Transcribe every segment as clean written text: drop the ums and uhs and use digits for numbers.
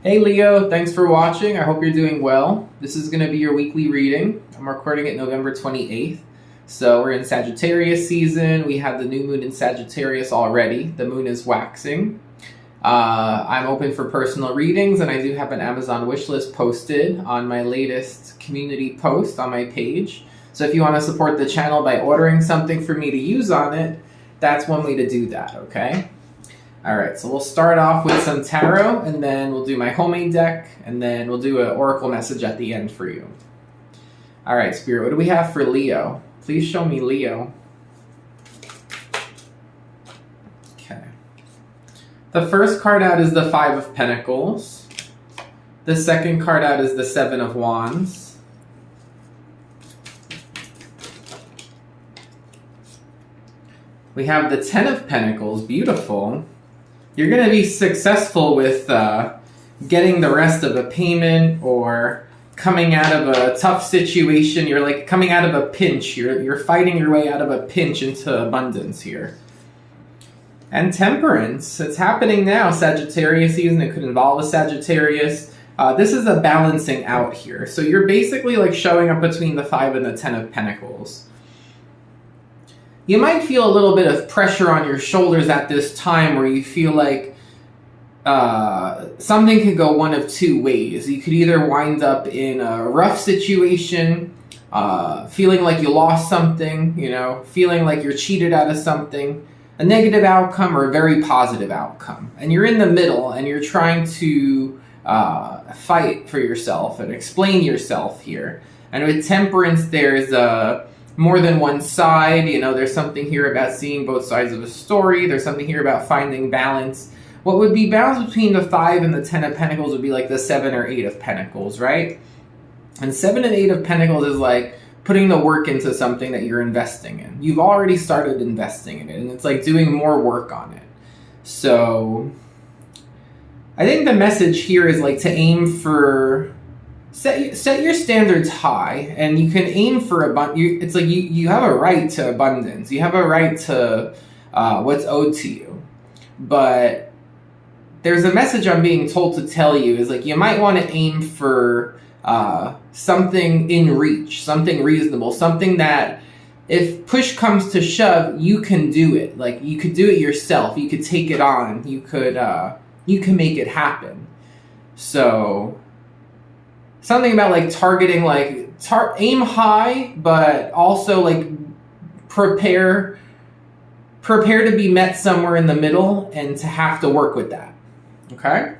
Hey Leo, thanks for watching. I hope you're doing well. This is going to be your weekly reading. I'm recording it November 28th. So we're in Sagittarius season. We have the new moon in Sagittarius already. The moon is waxing. I'm open for personal readings, and I do have an Amazon wishlist posted on my latest community post on my page. So if you want to support the channel by ordering something for me to use on it, that's one way to do that, okay? Alright, so we'll start off with some tarot, and then we'll do my homemade deck, and then we'll do an oracle message at the end for you. Alright, Spirit, what do we have for Leo? Please show me Leo. Okay. The first card out is the Five of Pentacles. The second card out is the Seven of Wands. We have the Ten of Pentacles, beautiful. You're going to be successful with getting the rest of a payment or coming out of a tough situation. You're like coming out of a pinch. You're fighting your way out of a pinch into abundance here. And Temperance. It's happening now. Sagittarius season. It could involve a Sagittarius. This is a balancing out here. So you're basically like showing up between the Five and the Ten of Pentacles. You might feel a little bit of pressure on your shoulders at this time where you feel like something could go one of two ways. You could either wind up in a rough situation, feeling like you lost something, feeling like you're cheated out of something, a negative outcome or a very positive outcome. And you're in the middle and you're trying to fight for yourself and explain yourself here. And with Temperance, there's more than one side. There's something here about seeing both sides of a story. There's something here about finding balance. What would be balance between the Five and the Ten of Pentacles would be like the Seven or Eight of Pentacles, right? And Seven and Eight of Pentacles is like putting the work into something that you're investing in. You've already started investing in it, and it's like doing more work on it. So I think the message here is like to aim for set your standards high, and you can aim for abundance. It's like you have a right to abundance. You have a right to what's owed to you. But there's a message I'm being told to tell you is like you might want to aim for something in reach, something reasonable, something that if push comes to shove, you can do it. Like you could do it yourself. You could take it on. You can make it happen. So something about like targeting, like aim high, but also like prepare to be met somewhere in the middle and to have to work with that. Okay?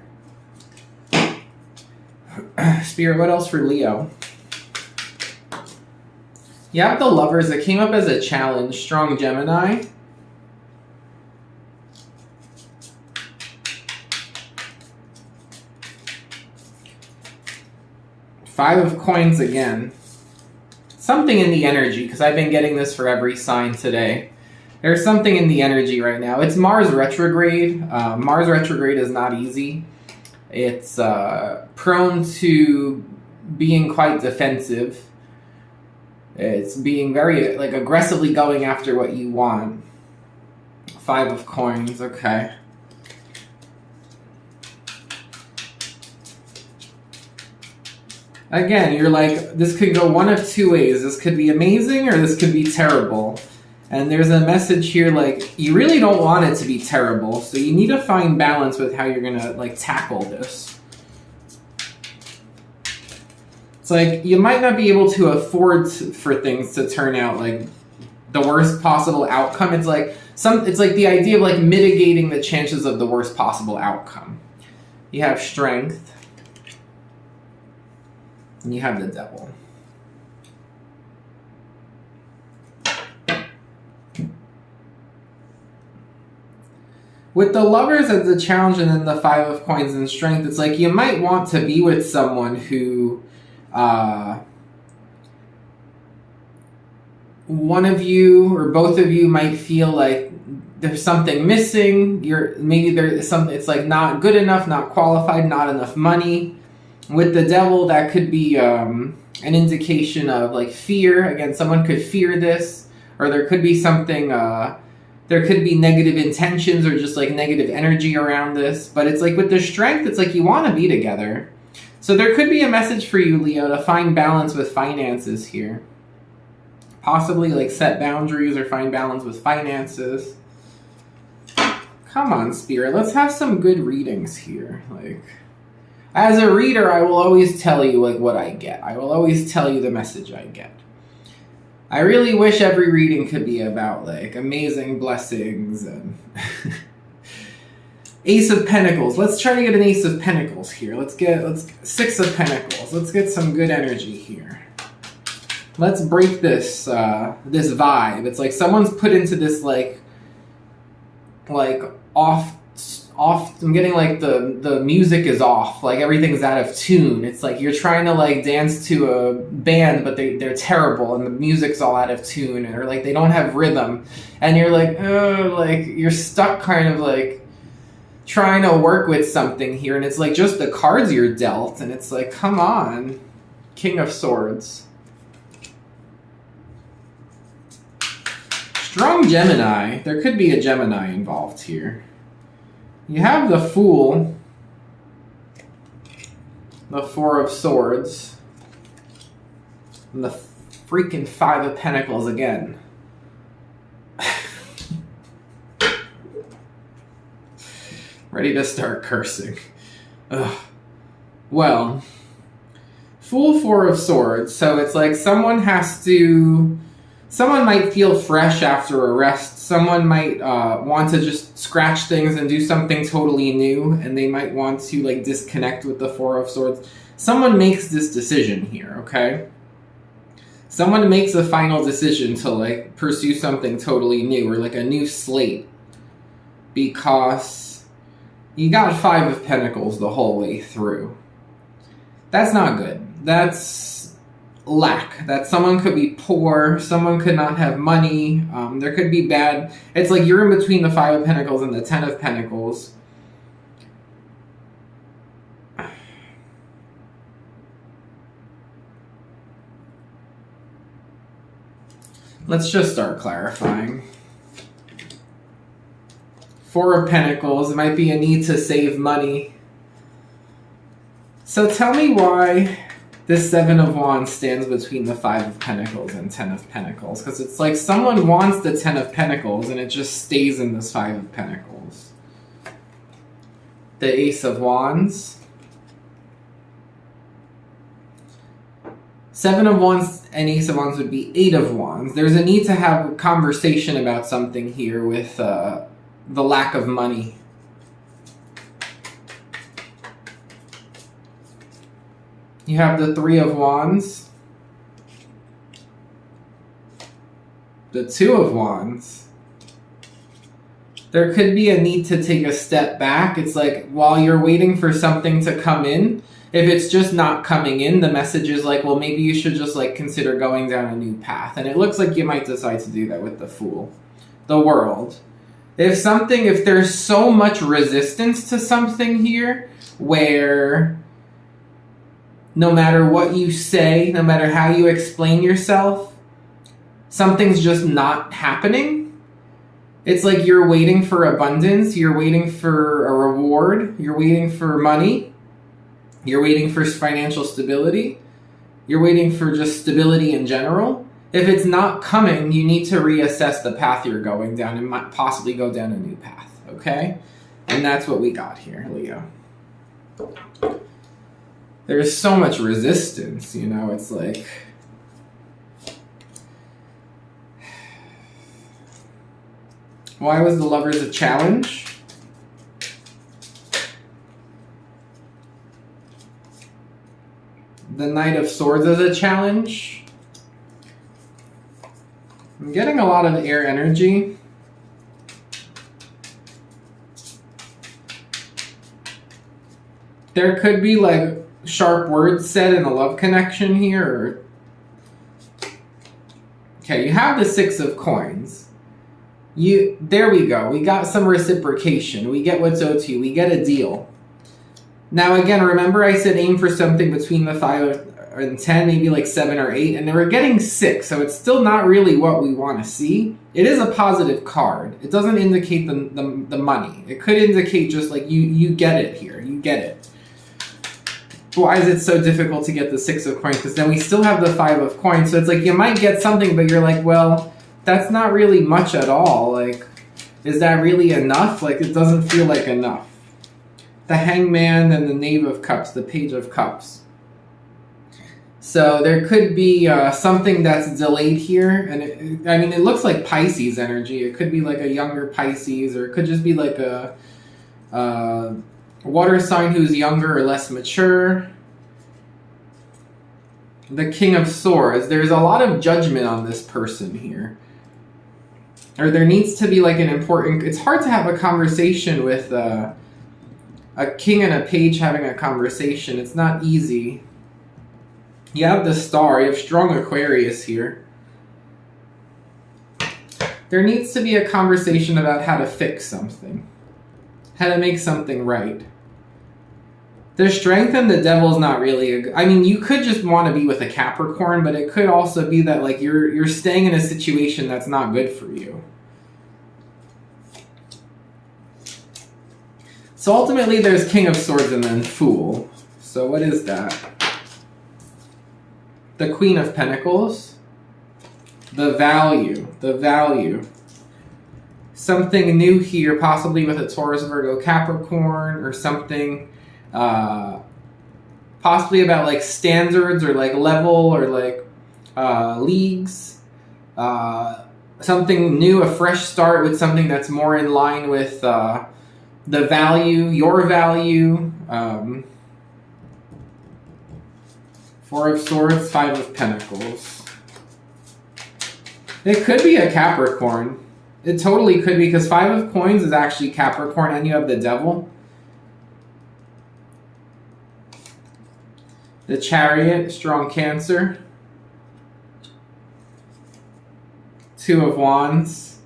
Spirit, what else for Leo? You have the Lovers that came up as a challenge, strong Gemini. Five of Coins again. Something in the energy, because I've been getting this for every sign today. There's something in the energy right now. It's Mars retrograde. Mars retrograde is not easy. It's prone to being quite defensive. It's being very like aggressively going after what you want. Five of Coins, okay. Again, you're like, this could go one of two ways. This could be amazing or this could be terrible. And there's a message here like, you really don't want it to be terrible. So you need to find balance with how you're going to like tackle this. It's like, you might not be able to afford for things to turn out like the worst possible outcome. It's like the idea of like mitigating the chances of the worst possible outcome. You have Strength. And you have the Devil. With the Lovers as the challenge and then the Five of Coins and Strength, it's like you might want to be with someone who one of you or both of you might feel like there's something missing. Maybe there's something, it's like not good enough, not qualified, not enough money. With the Devil, that could be an indication of like fear. Again, someone could fear this, or there could be something There could be negative intentions or just like negative energy around this. But it's like with the Strength, it's like you want to be together. So there could be a message for you, Leo, to find balance with finances here. Possibly like set boundaries or find balance with finances. Come on, Spirit. Let's have some good readings here. Like, as a reader, I will always tell you like what I get. I will always tell you the message I get. I really wish every reading could be about like amazing blessings and Ace of Pentacles. Let's try to get an Ace of Pentacles here. Let's Six of Pentacles. Let's get some good energy here. Let's break this this vibe. It's like someone's put into this like off. I'm getting like the music is off, like everything's out of tune. It's like you're trying to like dance to a band, but they're terrible and the music's all out of tune, or like they don't have rhythm, and you're like, oh, like you're stuck kind of like trying to work with something here, and it's like just the cards you're dealt, and it's like, come on. King of Swords. Strong Gemini. There could be a Gemini involved here. You have the Fool, the Four of Swords, and the freaking Five of Pentacles again. Ready to start cursing. Ugh. Well, Fool, Four of Swords, so it's like someone might feel fresh after a rest. Someone might want to just scratch things and do something totally new, and they might want to like disconnect with the Four of Swords. Someone makes this decision here, okay? Someone makes a final decision to like pursue something totally new, or like a new slate, because you got Five of Pentacles the whole way through. That's not good. That's lack. That someone could be poor, someone could not have money, there could be bad. It's like you're in between the Five of Pentacles and the Ten of Pentacles. Let's just start clarifying. Four of Pentacles, it might be a need to save money. So tell me why this Seven of Wands stands between the Five of Pentacles and Ten of Pentacles. Because it's like someone wants the Ten of Pentacles and it just stays in this Five of Pentacles. The Ace of Wands. Seven of Wands and Ace of Wands would be Eight of Wands. There's a need to have a conversation about something here with the lack of money. You have the Three of Wands, the Two of Wands. There could be a need to take a step back. It's like while you're waiting for something to come in, if it's just not coming in, the message is like, well, maybe you should just like consider going down a new path. And it looks like you might decide to do that with the Fool. The World. If there's so much resistance to something here where no matter what you say, no matter how you explain yourself, something's just not happening. It's like you're waiting for abundance, you're waiting for a reward, you're waiting for money, you're waiting for financial stability, you're waiting for just stability in general. If it's not coming, you need to reassess the path you're going down and might possibly go down a new path, okay? And that's what we got here, Leo. There's so much resistance, you know, it's like... Why was the Lovers a challenge? The Knight of Swords is a challenge. I'm getting a lot of air energy. There could be like sharp words said in a love connection here. Okay, you have the Six of Coins. There we go. We got some reciprocation. We get what's owed to you. We get a deal. Now again, remember I said aim for something between the 5 and 10, maybe like 7 or 8, and we're getting 6, so it's still not really what we want to see. It is a positive card. It doesn't indicate the money. It could indicate just like you get it here. You get it. Why is it so difficult to get the 6 of coins? Because then we still have the 5 of coins, so it's like you might get something, but you're like, well, that's not really much at all. Like, is that really enough? Like, it doesn't feel like enough. The Hangman and the Knave of Cups, the Page of Cups. So there could be something that's delayed here, and it looks like Pisces energy. It could be like a younger Pisces, or it could just be like a water sign who's younger or less mature. The King of Swords. There's a lot of judgment on this person here. Or there needs to be like an important... It's hard to have a conversation with a king and a page having a conversation. It's not easy. You have the Star. You have strong Aquarius here. There needs to be a conversation about how to fix something. How to make something right. The Strength and the Devil's not really you could just want to be with a Capricorn, but it could also be that like you're staying in a situation that's not good for you. So ultimately there's King of Swords and then Fool. So what is that? The Queen of Pentacles. The value. Something new here, possibly with a Taurus, Virgo, Capricorn, or something possibly about like standards or like level or like leagues. Something new, a fresh start with something that's more in line with the value, your value. 4 of Swords, 5 of Pentacles. It could be a Capricorn. It totally could be, because 5 of Coins is actually Capricorn, and you have the Devil. The Chariot, strong Cancer. 2 of Wands.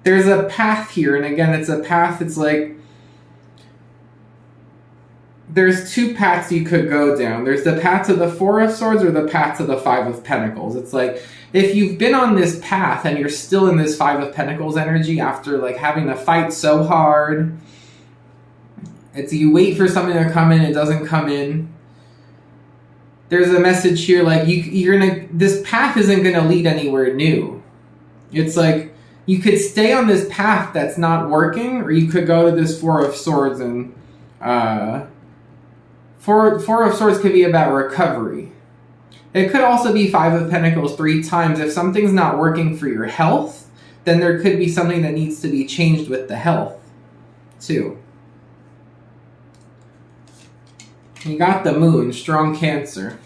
There's a path here, and again, it's a path, it's like... There's 2 paths you could go down. There's the path to the 4 of Swords or the path to the 5 of Pentacles. It's like, if you've been on this path and you're still in this 5 of Pentacles energy after like having to fight so hard, it's you wait for something to come in, it doesn't come in. There's a message here like this path isn't gonna lead anywhere new. It's like you could stay on this path that's not working, or you could go to this 4 of Swords and Four of Swords could be about recovery. It could also be 5 of Pentacles 3 times. If something's not working for your health, then there could be something that needs to be changed with the health, too. You got the Moon, strong Cancer.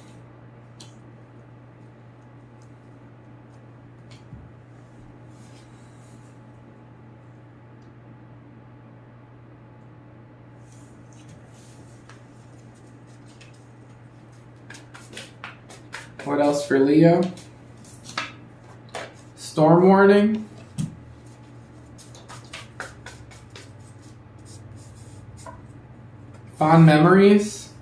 What else for Leo? Storm warning. Fond memories.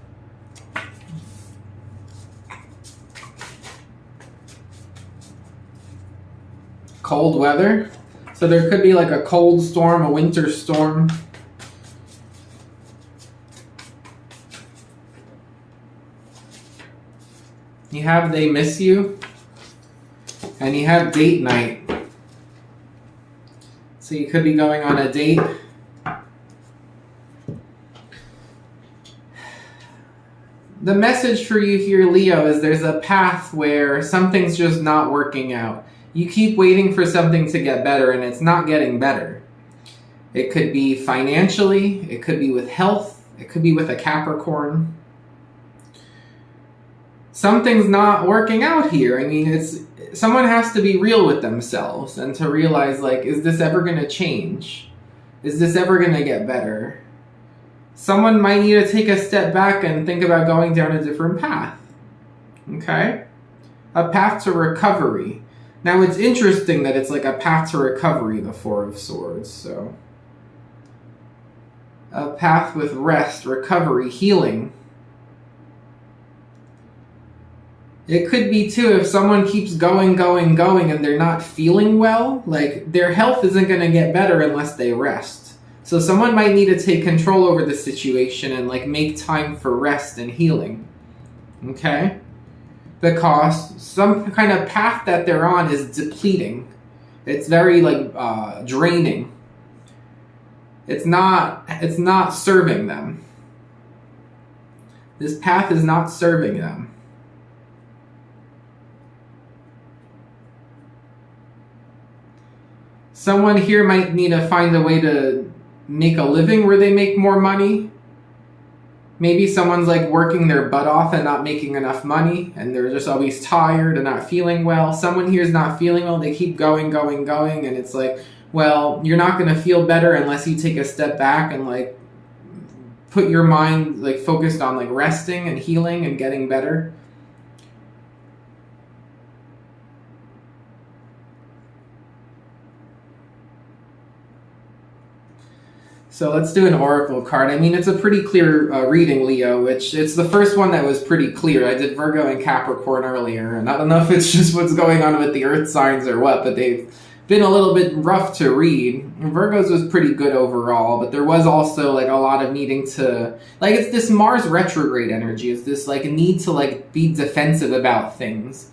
Cold weather. So there could be like a cold storm, a winter storm. You have they miss you, and you have date night. So you could be going on a date. The message for you here, Leo, is there's a path where something's just not working out. You keep waiting for something to get better, and it's not getting better. It could be financially, it could be with health, it could be with a Capricorn. Something's not working out here. I mean, someone has to be real with themselves and to realize, like, is this ever going to change? Is this ever going to get better? Someone might need to take a step back and think about going down a different path. Okay? A path to recovery. Now, it's interesting that it's like a path to recovery, the 4 of Swords, so... a path with rest, recovery, healing. It could be too if someone keeps going and they're not feeling well, like their health isn't going to get better unless they rest. So someone might need to take control over the situation and like make time for rest and healing. Okay? Because some kind of path that they're on is depleting. It's very like draining. It's not serving them. This path is not serving them. Someone here might need to find a way to make a living where they make more money. Maybe someone's like working their butt off and not making enough money, and they're just always tired and not feeling well. Someone here is not feeling well. They keep going, and it's like, well, you're not going to feel better unless you take a step back and like put your mind like focused on like resting and healing and getting better. So let's do an oracle card. I mean, it's a pretty clear reading, Leo, which it's the first one that was pretty clear. I did Virgo and Capricorn earlier, and I don't know if it's just what's going on with the earth signs or what, but they've been a little bit rough to read. Virgo's was pretty good overall, but there was also like a lot of needing to, like, it's this Mars retrograde energy. It's this like need to like be defensive about things.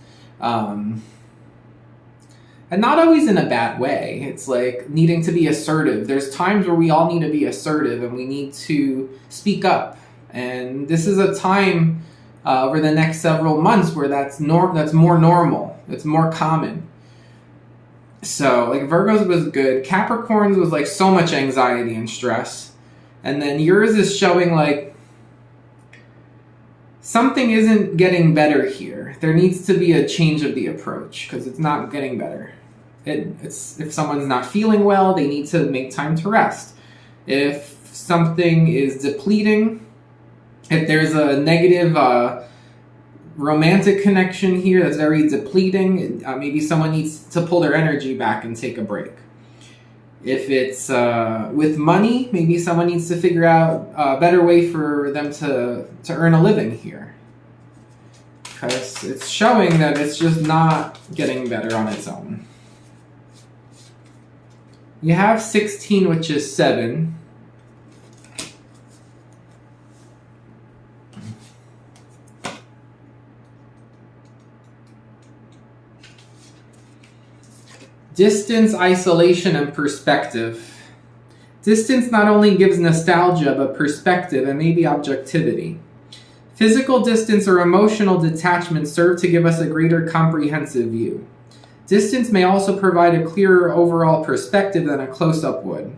And not always in a bad way. It's like needing to be assertive. There's times where we all need to be assertive and we need to speak up. And this is a time over the next several months where that's more normal. It's more common. So like Virgo's was good. Capricorn's was like so much anxiety and stress. And then yours is showing like something isn't getting better here. There needs to be a change of the approach because it's not getting better. It's if someone's not feeling well, they need to make time to rest. If something is depleting, if there's a negative romantic connection here that's very depleting, maybe someone needs to pull their energy back and take a break. If it's with money, maybe someone needs to figure out a better way for them to earn a living here. Because it's showing that it's just not getting better on its own. You have 16, which is 7. Distance, isolation, and perspective. Distance not only gives nostalgia, but perspective and maybe objectivity. Physical distance or emotional detachment serve to give us a greater comprehensive view. Distance may also provide a clearer overall perspective than a close-up would.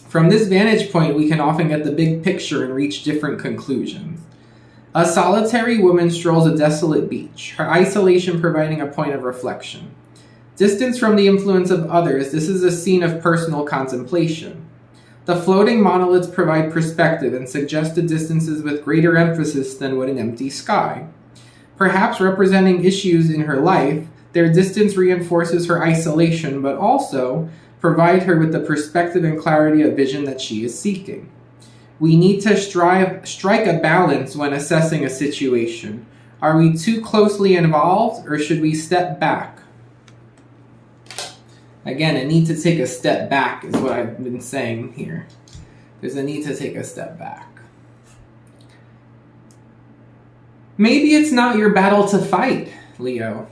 From this vantage point, we can often get the big picture and reach different conclusions. A solitary woman strolls a desolate beach, her isolation providing a point of reflection. Distance from the influence of others, this is a scene of personal contemplation. The floating monoliths provide perspective and suggested distances with greater emphasis than would an empty sky. Perhaps representing issues in her life, their distance reinforces her isolation, but also provide her with the perspective and clarity of vision that she is seeking. We need to strike a balance when assessing a situation. Are we too closely involved, or should we step back? Again, a need to take a step back is what I've been saying here. There's a need to take a step back. Maybe it's not your battle to fight, Leo.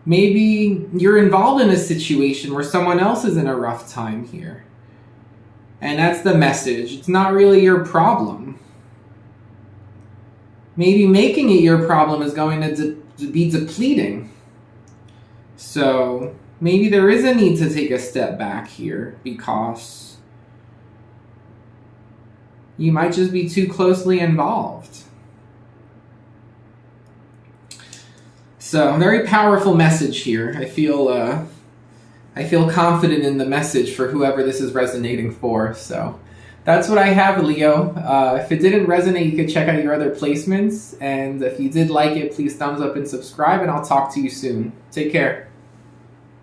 Maybe you're involved in a situation where someone else is in a rough time here. And that's the message. It's not really your problem. Maybe making it your problem is going to be depleting. So maybe there is a need to take a step back here because you might just be too closely involved. So, very powerful message here. I feel confident in the message for whoever this is resonating for. So, that's what I have, Leo. If it didn't resonate, you could check out your other placements. And if you did like it, please thumbs up and subscribe. And I'll talk to you soon. Take care.